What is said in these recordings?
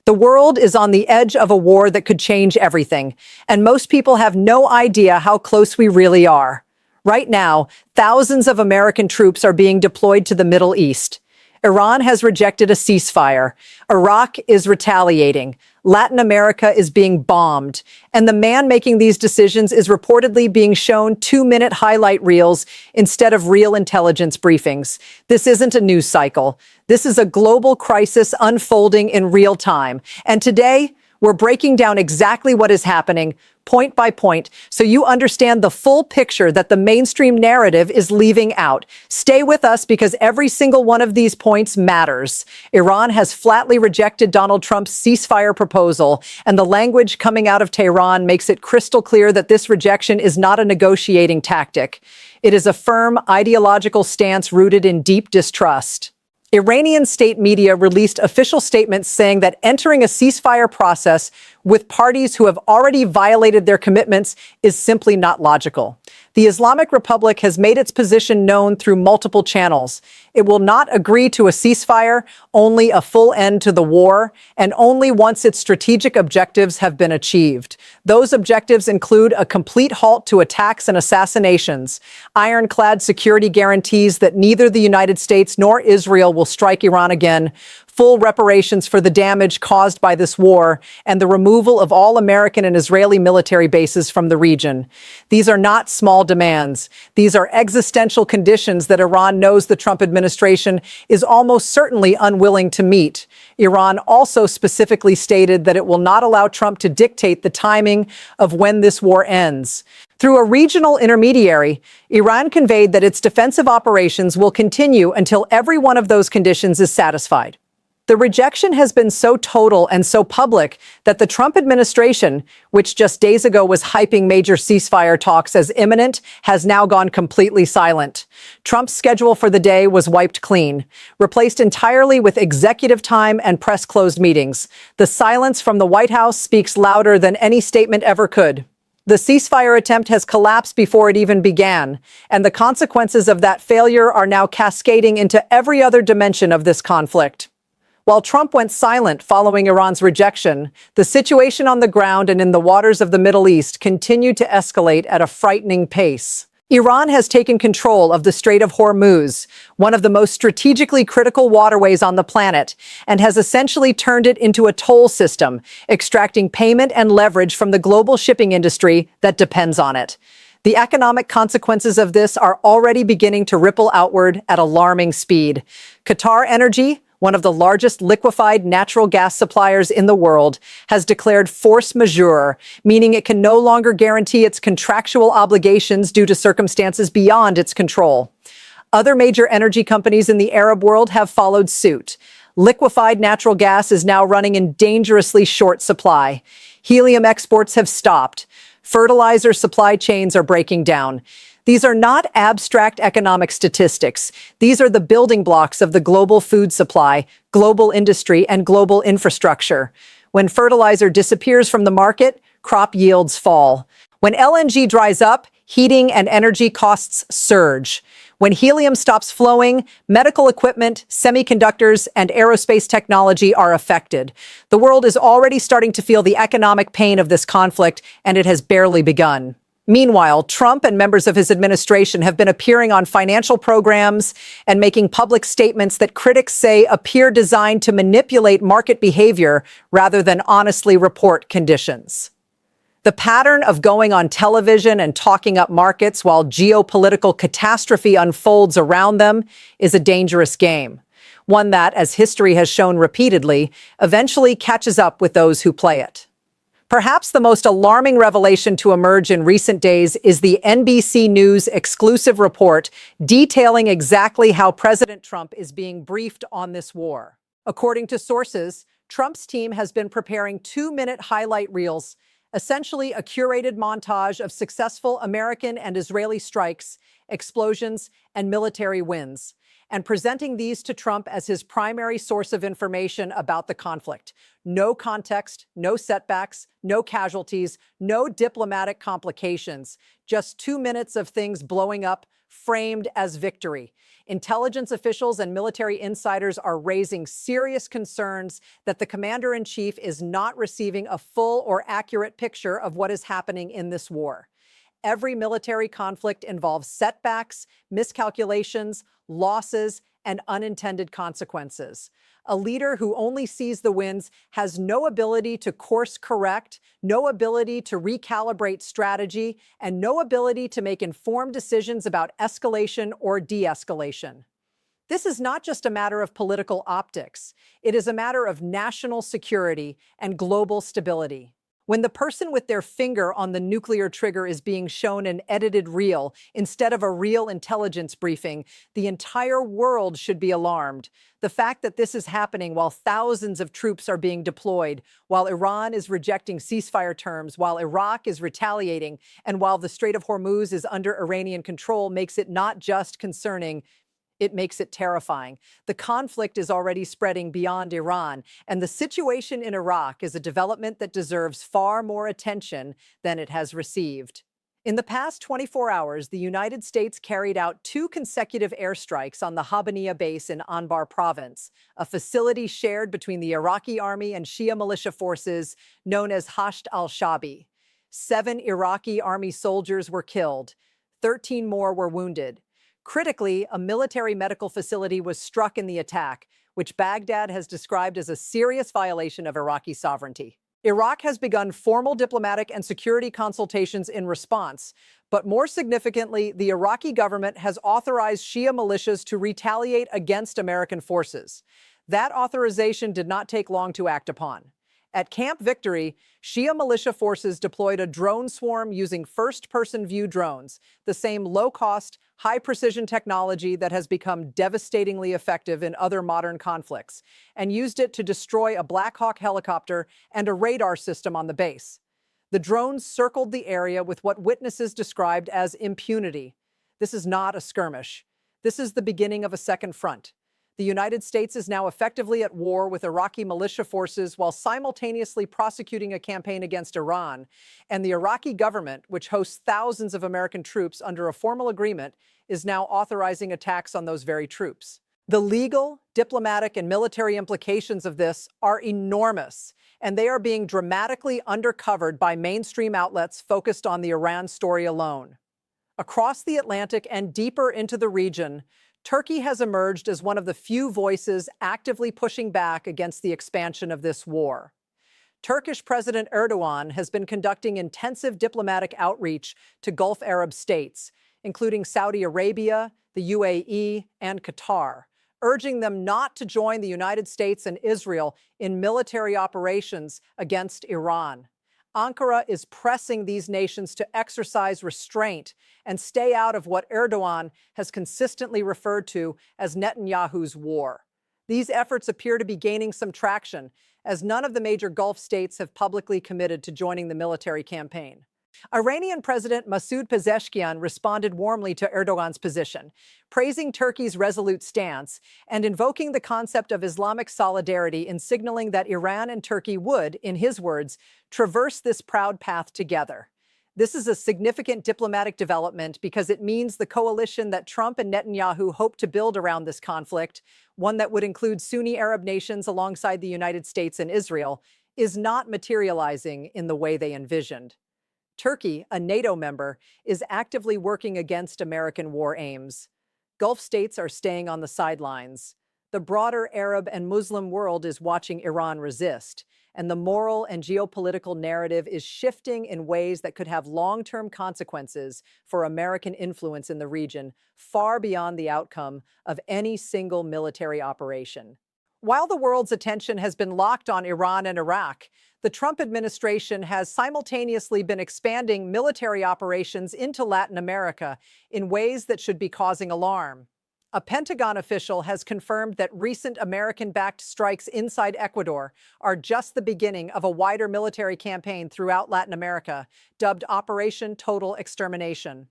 The world is on the edge of a war that could change everything, and most people have no idea how close we really are. Right now, thousands of American troops are being deployed to the Middle East. Iran has rejected a ceasefire. Iraq is retaliating. Latin America is being bombed. And the man making these decisions is reportedly being shown 2-minute highlight reels instead of real intelligence briefings. This isn't a news cycle. This is a global crisis unfolding in real time. And today, we're breaking down exactly what is happening, point by point, so you understand the full picture that the mainstream narrative is leaving out. Stay with us because every single one of these points matters. Iran has flatly rejected Donald Trump's ceasefire proposal, and the language coming out of Tehran makes it crystal clear that this rejection is not a negotiating tactic. It is a firm ideological stance rooted in deep distrust. Iranian state media released official statements saying that entering a ceasefire process with parties who have already violated their commitments is simply not logical. The Islamic Republic has made its position known through multiple channels. It will not agree to a ceasefire, only a full end to the war, and only once its strategic objectives have been achieved. Those objectives include a complete halt to attacks and assassinations, ironclad security guarantees that neither the United States nor Israel will strike Iran again, full reparations for the damage caused by this war, and the removal of all American and Israeli military bases from the region. These are not small demands. These are existential conditions that Iran knows the Trump administration is almost certainly unwilling to meet. Iran also specifically stated that it will not allow Trump to dictate the timing of when this war ends. Through a regional intermediary, Iran conveyed that its defensive operations will continue until every one of those conditions is satisfied. The rejection has been so total and so public that the Trump administration, which just days ago was hyping major ceasefire talks as imminent, has now gone completely silent. Trump's schedule for the day was wiped clean, replaced entirely with executive time and press-closed meetings. The silence from the White House speaks louder than any statement ever could. The ceasefire attempt has collapsed before it even began, and the consequences of that failure are now cascading into every other dimension of this conflict. While Trump went silent following Iran's rejection, the situation on the ground and in the waters of the Middle East continued to escalate at a frightening pace. Iran has taken control of the Strait of Hormuz, one of the most strategically critical waterways on the planet, and has essentially turned it into a toll system, extracting payment and leverage from the global shipping industry that depends on it. The economic consequences of this are already beginning to ripple outward at alarming speed. Qatar Energy, one of the largest liquefied natural gas suppliers in the world, has declared force majeure, meaning it can no longer guarantee its contractual obligations due to circumstances beyond its control. Other major energy companies in the Arab world have followed suit. Liquefied natural gas is now running in dangerously short supply. Helium exports have stopped. Fertilizer supply chains are breaking down. These are not abstract economic statistics. These are the building blocks of the global food supply, global industry, and global infrastructure. When fertilizer disappears from the market, crop yields fall. When LNG dries up, heating and energy costs surge. When helium stops flowing, medical equipment, semiconductors, and aerospace technology are affected. The world is already starting to feel the economic pain of this conflict, and it has barely begun. Meanwhile, Trump and members of his administration have been appearing on financial programs and making public statements that critics say appear designed to manipulate market behavior rather than honestly report conditions. The pattern of going on television and talking up markets while geopolitical catastrophe unfolds around them is a dangerous game, one that, as history has shown repeatedly, eventually catches up with those who play it. Perhaps the most alarming revelation to emerge in recent days is the NBC News exclusive report detailing exactly how President Trump is being briefed on this war. According to sources, Trump's team has been preparing 2-minute highlight reels, essentially a curated montage of successful American and Israeli strikes, explosions, and military wins. and presenting these to Trump as his primary source of information about the conflict. No context, no setbacks, no casualties, no diplomatic complications. Just 2 minutes of things blowing up, framed as victory. Intelligence officials and military insiders are raising serious concerns that the commander-in-chief is not receiving a full or accurate picture of what is happening in this war. Every military conflict involves setbacks, miscalculations, losses, and unintended consequences. A leader who only sees the wins has no ability to course correct, no ability to recalibrate strategy, and no ability to make informed decisions about escalation or de-escalation. This is not just a matter of political optics. It is a matter of national security and global stability. When the person with their finger on the nuclear trigger is being shown an edited reel instead of a real intelligence briefing, the entire world should be alarmed. The fact that this is happening while thousands of troops are being deployed, while Iran is rejecting ceasefire terms, while Iraq is retaliating, and while the Strait of Hormuz is under Iranian control makes it not just concerning, it makes it terrifying. The conflict is already spreading beyond Iran, and the situation in Iraq is a development that deserves far more attention than it has received. In the past 24 hours, the United States carried out 2 consecutive airstrikes on the Habaniya base in Anbar province, a facility shared between the Iraqi army and Shia militia forces known as Hasht al-Shabi. 7 Iraqi army soldiers were killed. 13 more were wounded. Critically, a military medical facility was struck in the attack, which Baghdad has described as a serious violation of Iraqi sovereignty. Iraq has begun formal diplomatic and security consultations in response, but more significantly, the Iraqi government has authorized Shia militias to retaliate against American forces. That authorization did not take long to act upon. At Camp Victory, Shia militia forces deployed a drone swarm using first-person view drones, the same low-cost, high-precision technology that has become devastatingly effective in other modern conflicts, and used it to destroy a Black Hawk helicopter and a radar system on the base. The drones circled the area with what witnesses described as impunity. This is not a skirmish. This is the beginning of a second front. The United States is now effectively at war with Iraqi militia forces while simultaneously prosecuting a campaign against Iran, and the Iraqi government, which hosts thousands of American troops under a formal agreement, is now authorizing attacks on those very troops. The legal, diplomatic, and military implications of this are enormous, and they are being dramatically undercovered by mainstream outlets focused on the Iran story alone. Across the Atlantic and deeper into the region, Turkey has emerged as one of the few voices actively pushing back against the expansion of this war. Turkish President Erdogan has been conducting intensive diplomatic outreach to Gulf Arab states, including Saudi Arabia, the UAE, and Qatar, urging them not to join the United States and Israel in military operations against Iran. Ankara is pressing these nations to exercise restraint and stay out of what Erdogan has consistently referred to as Netanyahu's war. These efforts appear to be gaining some traction, as none of the major Gulf states have publicly committed to joining the military campaign. Iranian President Masoud Pezeshkian responded warmly to Erdogan's position, praising Turkey's resolute stance and invoking the concept of Islamic solidarity in signaling that Iran and Turkey would, in his words, traverse this proud path together. This is a significant diplomatic development because it means the coalition that Trump and Netanyahu hope to build around this conflict, one that would include Sunni Arab nations alongside the United States and Israel, is not materializing in the way they envisioned. Turkey, a NATO member, is actively working against American war aims. Gulf states are staying on the sidelines. The broader Arab and Muslim world is watching Iran resist, and the moral and geopolitical narrative is shifting in ways that could have long-term consequences for American influence in the region, far beyond the outcome of any single military operation. While the world's attention has been locked on Iran and Iraq, the Trump administration has simultaneously been expanding military operations into Latin America in ways that should be causing alarm. A Pentagon official has confirmed that recent American-backed strikes inside Ecuador are just the beginning of a wider military campaign throughout Latin America, dubbed Operation Total Extermination.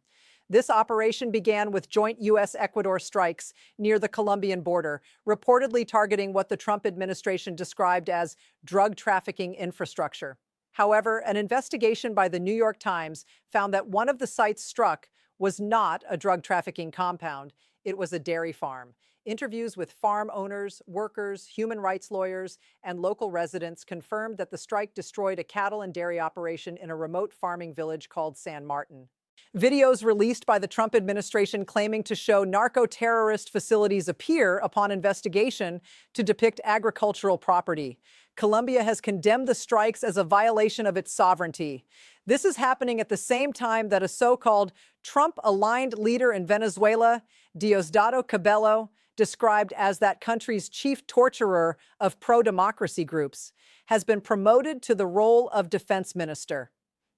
This operation began with joint U.S.-Ecuador strikes near the Colombian border, reportedly targeting what the Trump administration described as drug trafficking infrastructure. However, an investigation by the New York Times found that one of the sites struck was not a drug trafficking compound. It was a dairy farm. Interviews with farm owners, workers, human rights lawyers, and local residents confirmed that the strike destroyed a cattle and dairy operation in a remote farming village called San Martin. Videos released by the Trump administration claiming to show narco-terrorist facilities appear upon investigation to depict agricultural property. Colombia has condemned the strikes as a violation of its sovereignty. This is happening at the same time that a so-called Trump-aligned leader in Venezuela, Diosdado Cabello, described as that country's chief torturer of pro-democracy groups, has been promoted to the role of defense minister.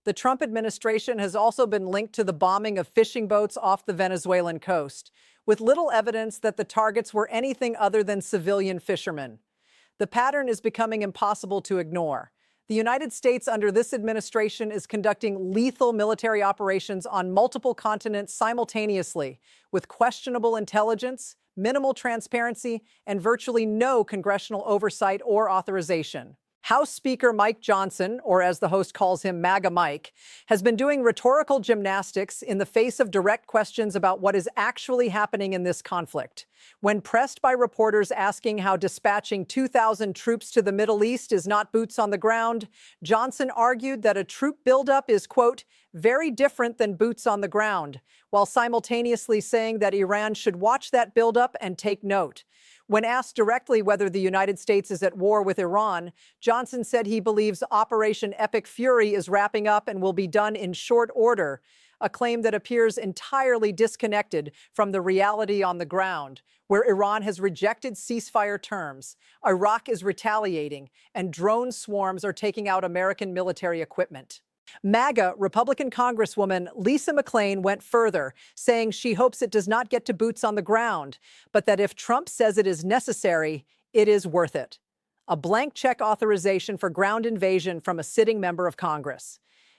The Trump administration has also been linked to the bombing of fishing boats off the Venezuelan coast, with little evidence that the targets were anything other than civilian fishermen. The pattern is becoming impossible to ignore. The United States under this administration is conducting lethal military operations on multiple continents simultaneously, with questionable intelligence, minimal transparency, and virtually no congressional oversight or authorization. House Speaker Mike Johnson, or as the host calls him, MAGA Mike, has been doing rhetorical gymnastics in the face of direct questions about what is actually happening in this conflict. When pressed by reporters asking how dispatching 2,000 troops to the Middle East is not boots on the ground, Johnson argued that a troop buildup is, quote, very different than boots on the ground, while simultaneously saying that Iran should watch that buildup and take note. When asked directly whether the United States is at war with Iran, Johnson said he believes Operation Epic Fury is wrapping up and will be done in short order, a claim that appears entirely disconnected from the reality on the ground, where Iran has rejected ceasefire terms, Iraq is retaliating, and drone swarms are taking out American military equipment. MAGA Republican Congresswoman Lisa McClain went further, saying she hopes it does not get to boots on the ground, but that if Trump says it is necessary, it is worth it. A blank check authorization for ground invasion from a sitting member of Congress.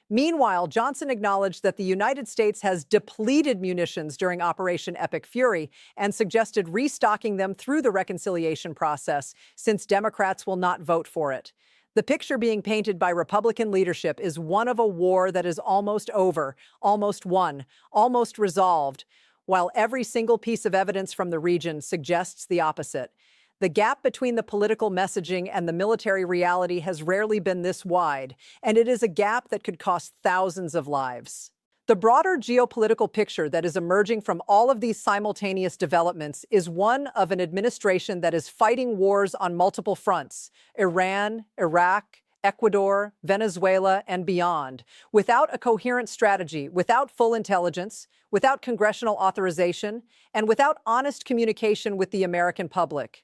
Meanwhile, Johnson acknowledged that the United States has depleted munitions during Operation Epic Fury and suggested restocking them through the reconciliation process, since Democrats will not vote for it. The picture being painted by Republican leadership is one of a war that is almost over, almost won, almost resolved, while every single piece of evidence from the region suggests the opposite. The gap between the political messaging and the military reality has rarely been this wide, and it is a gap that could cost thousands of lives. The broader geopolitical picture that is emerging from all of these simultaneous developments is one of an administration that is fighting wars on multiple fronts: Iran, Iraq, Ecuador, Venezuela, and beyond, without a coherent strategy, without full intelligence, without congressional authorization, and without honest communication with the American public.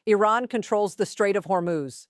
Iran controls the Strait of Hormuz.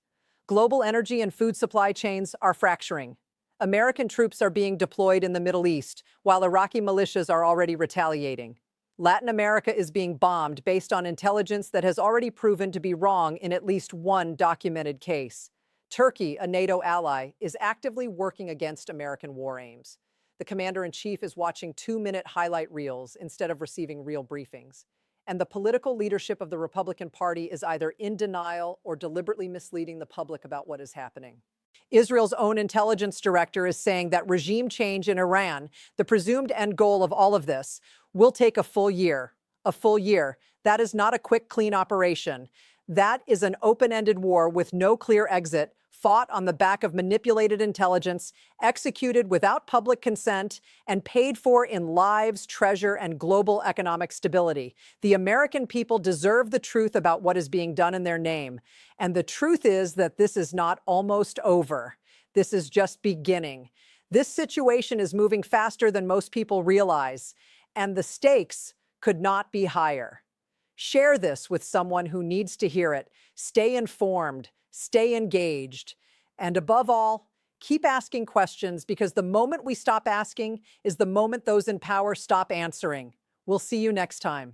Global energy and food supply chains are fracturing. American troops are being deployed in the Middle East, while Iraqi militias are already retaliating. Latin America is being bombed based on intelligence that has already proven to be wrong in at least one documented case. Turkey, a NATO ally, is actively working against American war aims. The commander-in-chief is watching 2-minute highlight reels instead of receiving real briefings. And the political leadership of the Republican Party is either in denial or deliberately misleading the public about what is happening. Israel's own intelligence director is saying that regime change in Iran, the presumed end goal of all of this, will take a full year. A full year. That is not a quick, clean operation. That is an open-ended war with no clear exit, fought on the back of manipulated intelligence, executed without public consent, and paid for in lives, treasure, and global economic stability. The American people deserve the truth about what is being done in their name. And the truth is that this is not almost over. This is just beginning. This situation is moving faster than most people realize, and the stakes could not be higher. Share this with someone who needs to hear it. Stay informed, stay engaged, and above all, keep asking questions, because the moment we stop asking is the moment those in power stop answering. We'll see you next time.